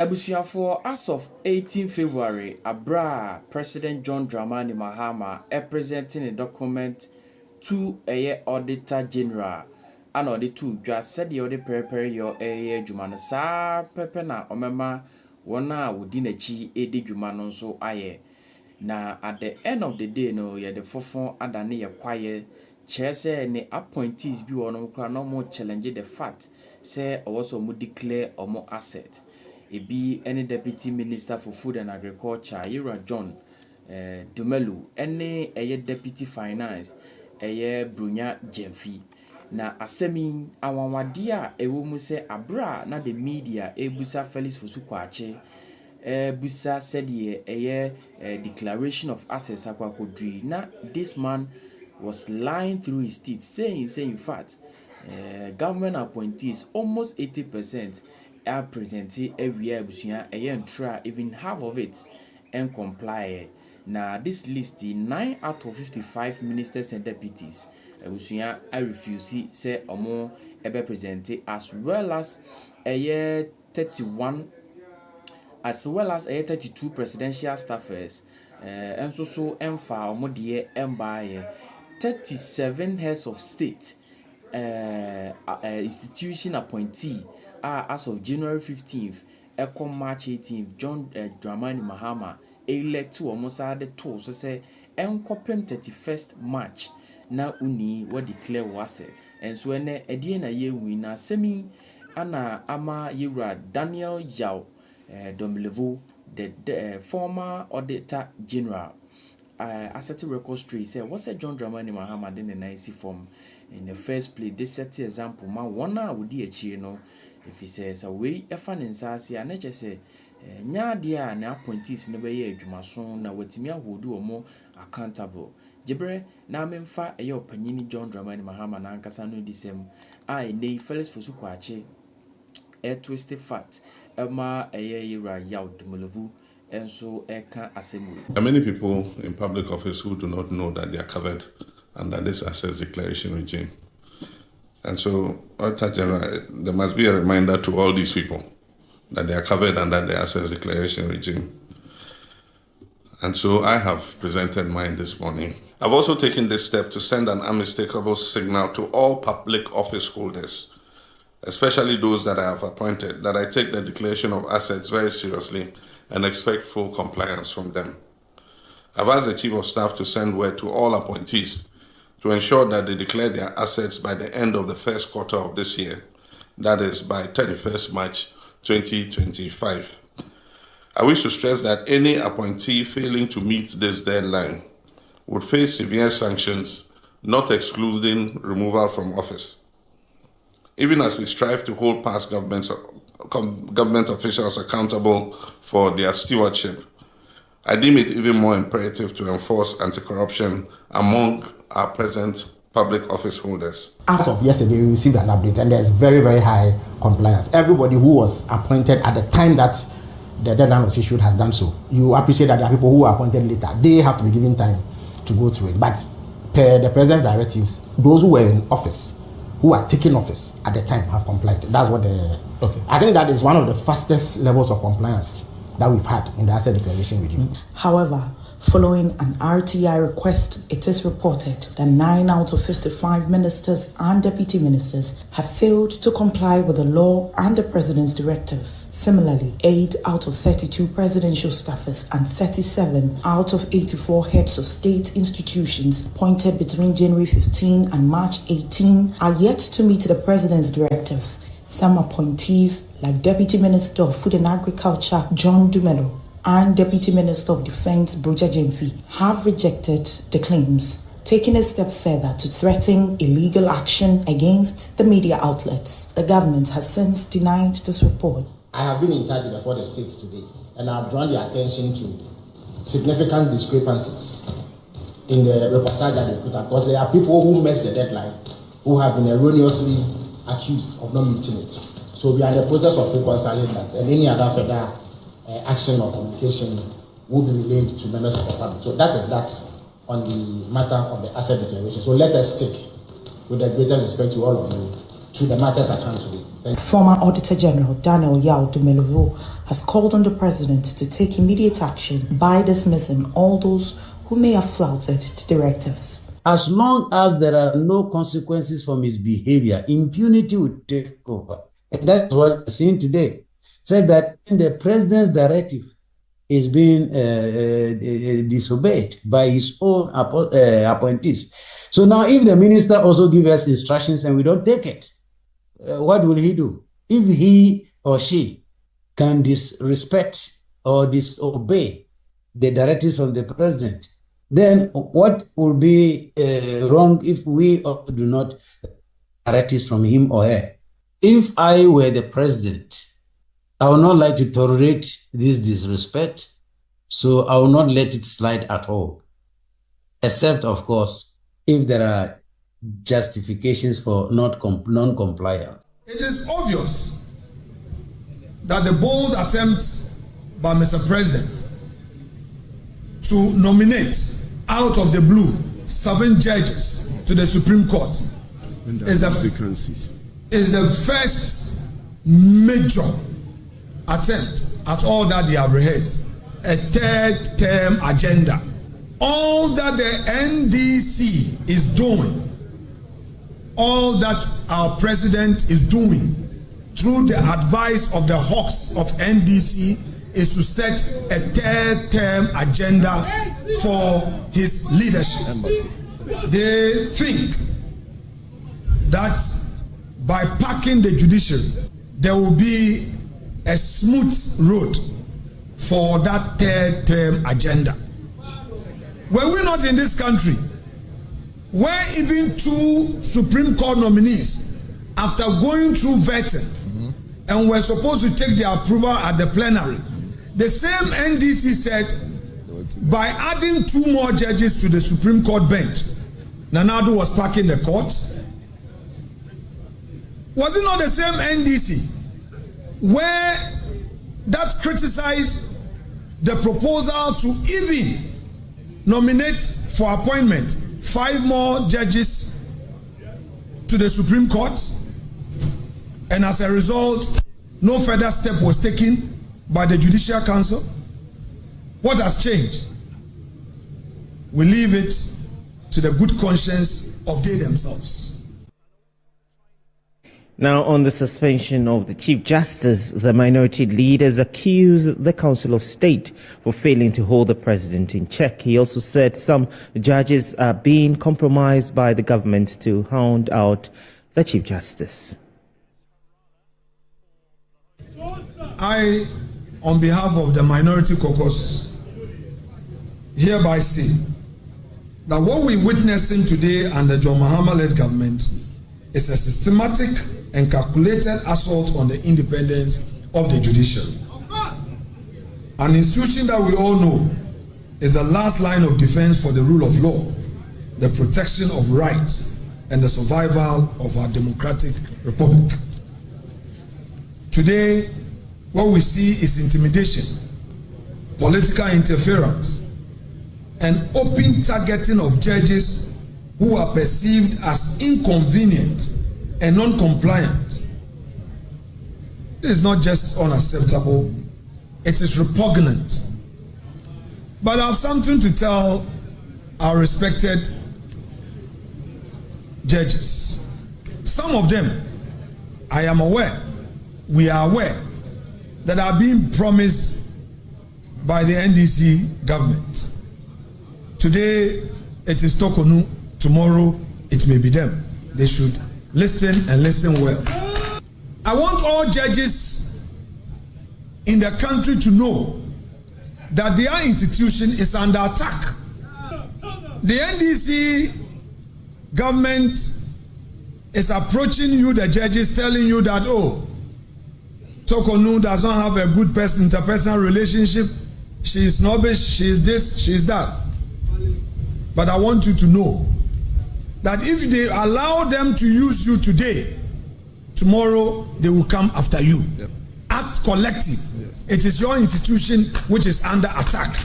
Abusuafo, as of 18 February, Abra President John Dramani Mahama presenting a document to a Auditor General and Auditor just said the audit prepare your Jumano sa pepe na omema wana within a chi edi Jumano so aye. Na at the end of the day, no, the fofon adane ya kwaye Chese ne appointees bi wono kra no more challenge the fact say also mo declare or more asset. Ebi any deputy minister for food and agriculture Ira John Domelevo any deputy finance Brunya Jemfi na asemi awanwade a ewo mu se abra na the media ebusa Felix Fosukwache busa said declaration of assets akwakodri na this man was lying through his teeth saying in fact government appointees almost 80% are presented every year even half of it and comply. Now this list 9 out of 55 ministers and deputies I refuse say omo ebe presented as well as a year 32 presidential staffers and so emfa omo de embaye 37 heads of state institution appointee as of January 15th, March 18th, John Dramani Mahama elect to almost the two so say enkopem 31st March na uni what declare wasses and so ene edie na ye wi na semi ana ama yura Daniel Yao Domelevo the former Auditor General Asset Records Tree say what's a John Dramani Mahama in the nice form in the first place this set example ma one would be a no if he says away a fan in Sassi and nature say nya dia na appointees never ye adwumaso na watimi ahodu omo accountable Jibre na memfa eyo panyini John Dramani Mahama na ankasa no disem nei Felix Fosukwache twisted fact ma yira Yao Domelevo and so eka assembly. There are many people in public office who do not know that they are covered under this assets declaration regime. And so, Auditor General, there must be a reminder to all these people that they are covered under the assets declaration regime. And so I have presented mine this morning. I've also taken this step to send an unmistakable signal to all public office holders, especially those that I have appointed, that I take the declaration of assets very seriously and expect full compliance from them. I've asked the Chief of Staff to send word to all appointees to ensure that they declare their assets by the end of the first quarter of this year, that is by 31st March 2025. I wish to stress that any appointee failing to meet this deadline would face severe sanctions, not excluding removal from office. Even as we strive to hold past government officials accountable for their stewardship, I deem it even more imperative to enforce anti-corruption among our present public office holders. As of yesterday, we received an update and there's very, very high compliance. Everybody who was appointed at the time that the deadline was issued has done so. You appreciate that there are people who are appointed later. They have to be given time to go through it. But per the president's directives, those who were in office, who are taking office at the time have complied. That's what okay. I think that is one of the fastest levels of compliance that we've had in the asset declaration regime. However, following an RTI request, it is reported that 9 out of 55 ministers and deputy ministers have failed to comply with the law and the president's directive. Similarly, 8 out of 32 presidential staffers and 37 out of 84 heads of state institutions appointed between January 15 and March 18 are yet to meet the president's directive. Some appointees, like Deputy Minister of Food and Agriculture John Domelevo and Deputy Minister of Defense Brunya Jemfi, have rejected the claims, taking a step further to threaten illegal action against the media outlets. The government has since denied this report. I have been in touch with the 4 states today, and I have drawn their attention to significant discrepancies in the reportage that they put out, because there are people who missed the deadline who have been erroneously accused of not meeting it. So we are in the process of reconciling that, and any other further action or communication will be relayed to members of the public. So that is that on the matter of the asset declaration. So let us stick with the greater respect to all of you to the matters at hand today. Thank you. Former Auditor General Daniel Yao Domelevo has called on the President to take immediate action by dismissing all those who may have flouted the directive. As long as there are no consequences from his behavior, impunity will take over. And that's what we're seeing today. Said that the President's directive is being disobeyed by his own appointees. So now if the minister also gives us instructions and we don't take it, what will he do? If he or she can disrespect or disobey the directives from the President, then what will be wrong if we do not directives from him or her? If I were the President, I would not like to tolerate this disrespect, so I will not let it slide at all, except, of course, if there are justifications for non-compliance. It is obvious that the bold attempt by Mr. President to nominate out of the blue 7 judges to the Supreme Court is the first major attempt at all that they have rehearsed, a 3rd term agenda. All that the NDC is doing, all that our president is doing through the advice of the hawks of NDC is to set a 3rd term agenda for his leadership. They think that by packing the judiciary, there will be a smooth road for that 3rd term agenda. Were we not in this country, where even 2 Supreme Court nominees, after going through vetting, and were supposed to take their approval at the plenary, the same NDC said, by adding 2 more judges to the Supreme Court bench, Nana Addo was packing the courts? Was it not the same NDC where that criticized the proposal to even nominate for appointment 5 more judges to the Supreme Court, and as a result, no further step was taken by the Judicial Council? What has changed? We leave it to the good conscience of they themselves. Now, on the suspension of the Chief Justice, the minority leaders accuse the Council of State for failing to hold the president in check. He also said some judges are being compromised by the government to hound out the Chief Justice. I, on behalf of the minority caucus, hereby say that what we're witnessing today under John Mahama-led government is a systematic and calculated assault on the independence of the judiciary. An institution that we all know is the last line of defense for the rule of law, the protection of rights, and the survival of our democratic republic. Today, what we see is intimidation, political interference, and open targeting of judges who are perceived as inconvenient and non-compliant. It is not just unacceptable, it is repugnant. But I have something to tell our respected judges. Some of them, I am aware, we are aware, that are being promised by the NDC government. Today, it is Kronoo, tomorrow, it may be them. They should listen and listen well. I want all judges in the country to know that their institution is under attack. The NDC government is approaching you, the judges, telling you that, oh, Kronoo does not have a good interpersonal relationship. She is snobbish, she is this, she is that. But I want you to know that if they allow them to use you today, tomorrow they will come after you. Yep. Act collective. Yes. It is your institution which is under attack.